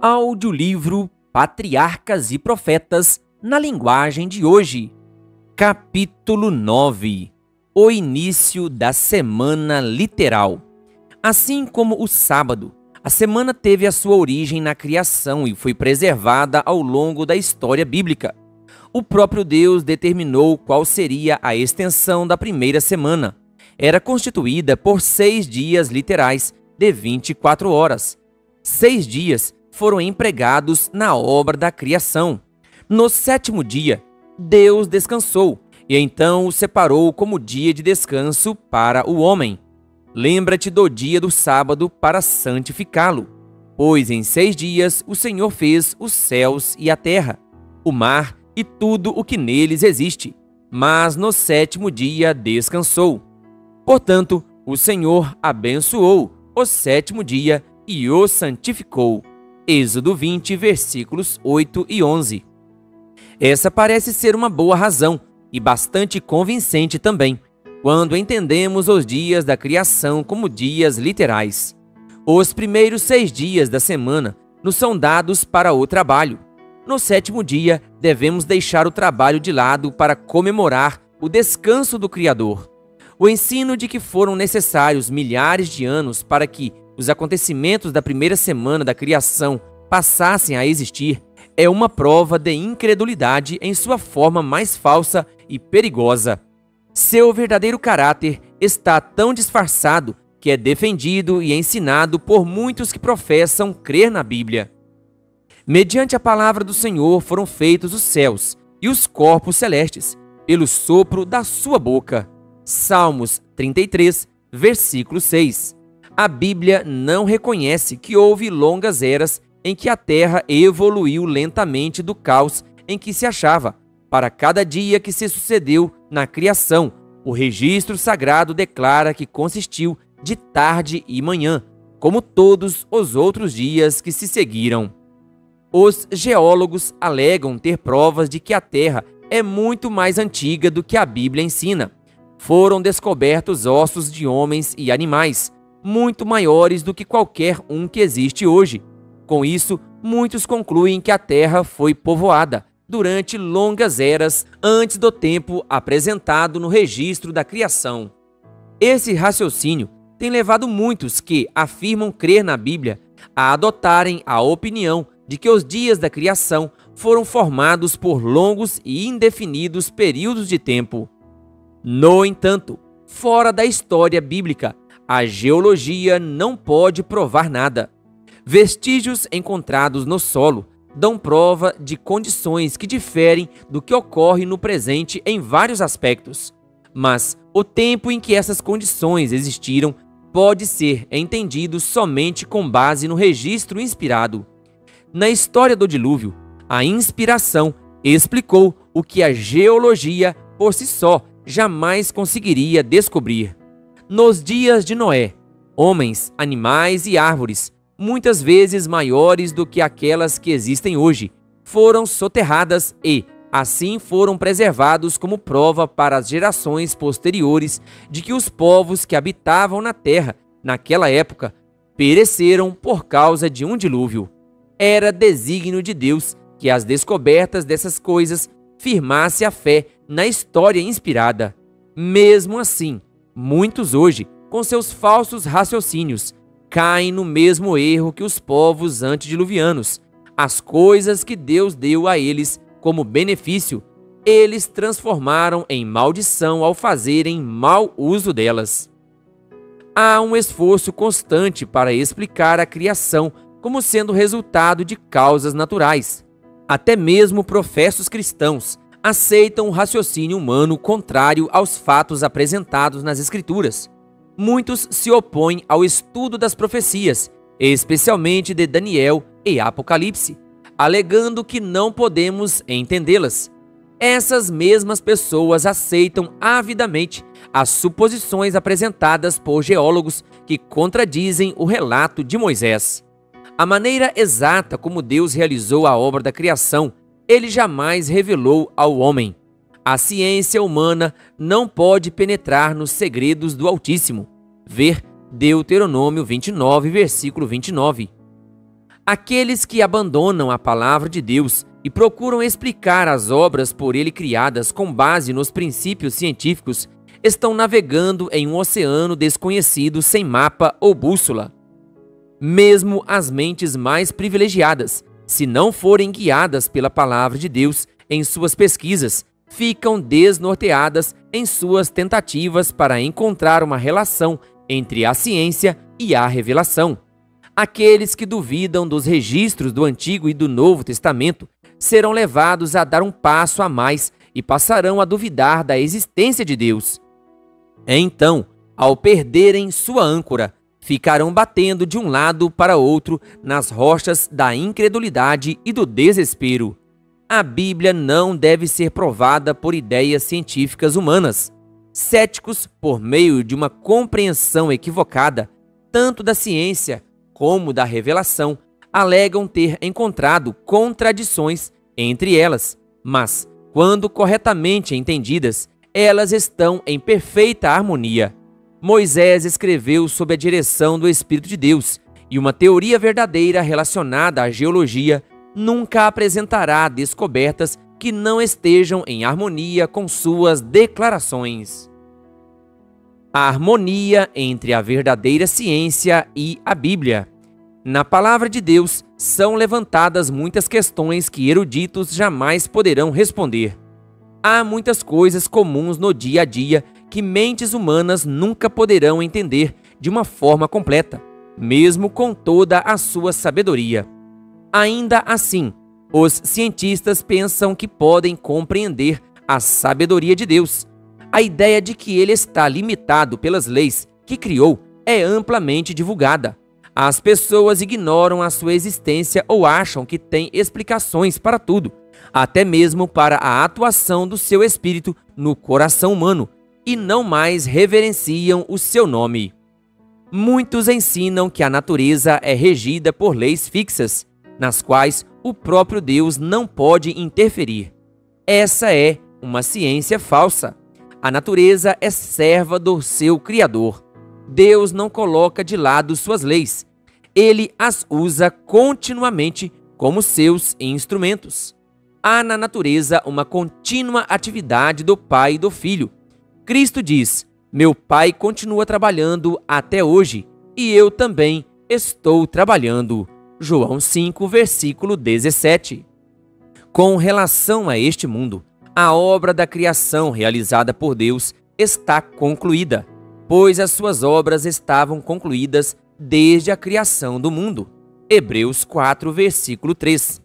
Audiolivro Patriarcas e Profetas na linguagem de hoje. Capítulo 9. O início da semana literal. Assim como o sábado, a semana teve a sua origem na criação e foi preservada ao longo da história bíblica. O próprio Deus determinou qual seria a extensão da primeira semana. Era constituída por 6 dias literais de 24 horas. 6 dias foram empregados na obra da criação. No 7º dia, Deus descansou e então o separou como dia de descanso para o homem. Lembra-te do dia do sábado para santificá-lo, pois em 6 dias o Senhor fez os céus e a terra, o mar e tudo o que neles existe, mas no 7º dia descansou. Portanto, o Senhor abençoou o 7º dia e o santificou. Êxodo 20, versículos 8 e 11. Essa parece ser uma boa razão e bastante convincente também, quando entendemos os dias da criação como dias literais. Os primeiros 6 dias da semana nos são dados para o trabalho. No 7º dia, devemos deixar o trabalho de lado para comemorar o descanso do Criador. O ensino de que foram necessários milhares de anos para que os acontecimentos da primeira semana da criação passassem a existir é uma prova de incredulidade em sua forma mais falsa e perigosa. Seu verdadeiro caráter está tão disfarçado que é defendido e ensinado por muitos que professam crer na Bíblia. Mediante a palavra do Senhor foram feitos os céus e os corpos celestes, pelo sopro da sua boca. Salmos 33, versículo 6. A Bíblia não reconhece que houve longas eras em que a Terra evoluiu lentamente do caos em que se achava, para cada dia que se sucedeu na criação. O registro sagrado declara que consistiu de tarde e manhã, como todos os outros dias que se seguiram. Os geólogos alegam ter provas de que a Terra é muito mais antiga do que a Bíblia ensina. Foram descobertos ossos de homens e animais, muito maiores do que qualquer um que existe hoje. Com isso, muitos concluem que a Terra foi povoada durante longas eras antes do tempo apresentado no registro da criação. Esse raciocínio tem levado muitos que afirmam crer na Bíblia a adotarem a opinião de que os dias da criação foram formados por longos e indefinidos períodos de tempo. No entanto, fora da história bíblica, a geologia não pode provar nada. Vestígios encontrados no solo dão prova de condições que diferem do que ocorre no presente em vários aspectos. Mas o tempo em que essas condições existiram pode ser entendido somente com base no registro inspirado. Na história do dilúvio, a inspiração explicou o que a geologia por si só jamais conseguiria descobrir. Nos dias de Noé, homens, animais e árvores, muitas vezes maiores do que aquelas que existem hoje, foram soterradas e, assim, foram preservados como prova para as gerações posteriores de que os povos que habitavam na terra, naquela época, pereceram por causa de um dilúvio. Era desígnio de Deus que as descobertas dessas coisas firmasse a fé na história inspirada. Mesmo assim, muitos hoje, com seus falsos raciocínios, caem no mesmo erro que os povos antediluvianos. As coisas que Deus deu a eles como benefício, eles transformaram em maldição ao fazerem mau uso delas. Há um esforço constante para explicar a criação como sendo resultado de causas naturais. Até mesmo professos cristãos aceitam o raciocínio humano contrário aos fatos apresentados nas Escrituras. Muitos se opõem ao estudo das profecias, especialmente de Daniel e Apocalipse, alegando que não podemos entendê-las. Essas mesmas pessoas aceitam avidamente as suposições apresentadas por geólogos que contradizem o relato de Moisés. A maneira exata como Deus realizou a obra da criação, ele jamais revelou ao homem. A ciência humana não pode penetrar nos segredos do Altíssimo. Ver Deuteronômio 29, versículo 29. Aqueles que abandonam a palavra de Deus e procuram explicar as obras por ele criadas com base nos princípios científicos estão navegando em um oceano desconhecido sem mapa ou bússola. Mesmo as mentes mais privilegiadas, se não forem guiadas pela palavra de Deus em suas pesquisas, ficam desnorteadas em suas tentativas para encontrar uma relação entre a ciência e a revelação. Aqueles que duvidam dos registros do Antigo e do Novo Testamento serão levados a dar um passo a mais e passarão a duvidar da existência de Deus. Então, ao perderem sua âncora, ficarão batendo de um lado para outro nas rochas da incredulidade e do desespero. A Bíblia não deve ser provada por ideias científicas humanas. Céticos, por meio de uma compreensão equivocada, tanto da ciência como da revelação, alegam ter encontrado contradições entre elas, mas, quando corretamente entendidas, elas estão em perfeita harmonia. Moisés escreveu sob a direção do Espírito de Deus, e uma teoria verdadeira relacionada à geologia nunca apresentará descobertas que não estejam em harmonia com suas declarações. A harmonia entre a verdadeira ciência e a Bíblia. Na palavra de Deus são levantadas muitas questões que eruditos jamais poderão responder. Há muitas coisas comuns no dia a dia que mentes humanas nunca poderão entender de uma forma completa, mesmo com toda a sua sabedoria. Ainda assim, os cientistas pensam que podem compreender a sabedoria de Deus. A ideia de que ele está limitado pelas leis que criou é amplamente divulgada. As pessoas ignoram a sua existência ou acham que tem explicações para tudo, até mesmo para a atuação do seu espírito no coração humano, e não mais reverenciam o seu nome. Muitos ensinam que a natureza é regida por leis fixas, nas quais o próprio Deus não pode interferir. Essa é uma ciência falsa. A natureza é serva do seu Criador. Deus não coloca de lado suas leis. Ele as usa continuamente como seus instrumentos. Há na natureza uma contínua atividade do Pai e do Filho. Cristo diz: "Meu Pai continua trabalhando até hoje, e eu também estou trabalhando." João 5, versículo 17. Com relação a este mundo, a obra da criação realizada por Deus está concluída, pois as suas obras estavam concluídas desde a criação do mundo. Hebreus 4, versículo 3.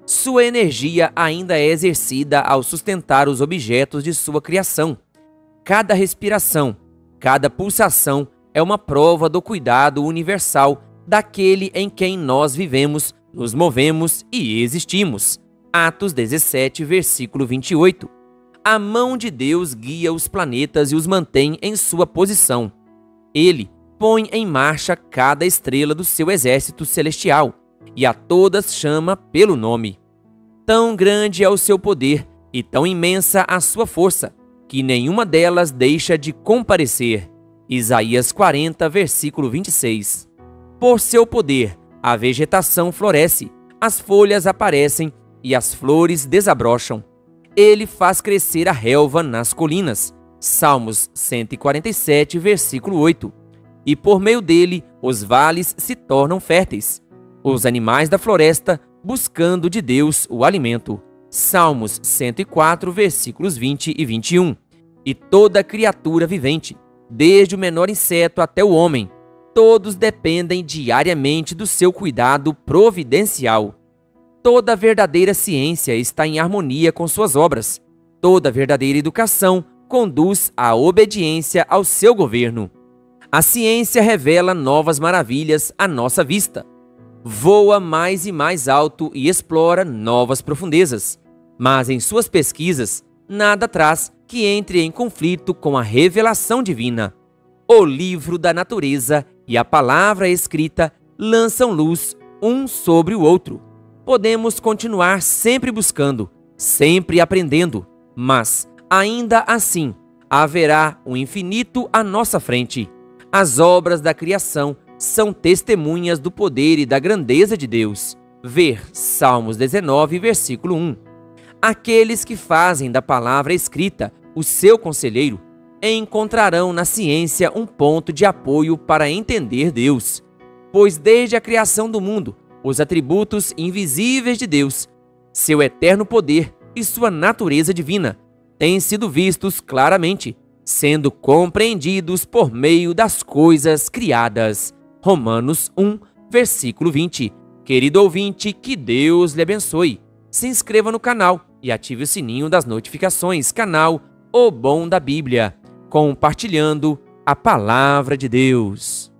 Sua energia ainda é exercida ao sustentar os objetos de sua criação. Cada respiração, cada pulsação é uma prova do cuidado universal daquele em quem nós vivemos, nos movemos e existimos. Atos 17, versículo 28. A mão de Deus guia os planetas e os mantém em sua posição. Ele põe em marcha cada estrela do seu exército celestial e a todas chama pelo nome. Tão grande é o seu poder e tão imensa a sua força, que nenhuma delas deixa de comparecer. Isaías 40, versículo 26. Por seu poder, a vegetação floresce, as folhas aparecem e as flores desabrocham. Ele faz crescer a relva nas colinas. Salmos 147, versículo 8. E por meio dele, os vales se tornam férteis. Os animais da floresta buscando de Deus o alimento. Salmos 104, versículos 20 e 21. E toda criatura vivente, desde o menor inseto até o homem, todos dependem diariamente do seu cuidado providencial. Toda verdadeira ciência está em harmonia com suas obras. Toda verdadeira educação conduz à obediência ao seu governo. A ciência revela novas maravilhas à nossa vista. Voa mais e mais alto e explora novas profundezas. Mas em suas pesquisas, nada traz que entre em conflito com a revelação divina. O livro da natureza e a palavra escrita lançam luz um sobre o outro. Podemos continuar sempre buscando, sempre aprendendo, mas, ainda assim, haverá um infinito à nossa frente. As obras da criação são testemunhas do poder e da grandeza de Deus. Ver Salmos 19, versículo 1. Aqueles que fazem da palavra escrita o seu conselheiro encontrarão na ciência um ponto de apoio para entender Deus, pois desde a criação do mundo, os atributos invisíveis de Deus, seu eterno poder e sua natureza divina têm sido vistos claramente, sendo compreendidos por meio das coisas criadas. Romanos 1, versículo 20. Querido ouvinte, que Deus lhe abençoe. Se inscreva no canal e ative o sininho das notificações. Canal O Bom da Bíblia, compartilhando a Palavra de Deus.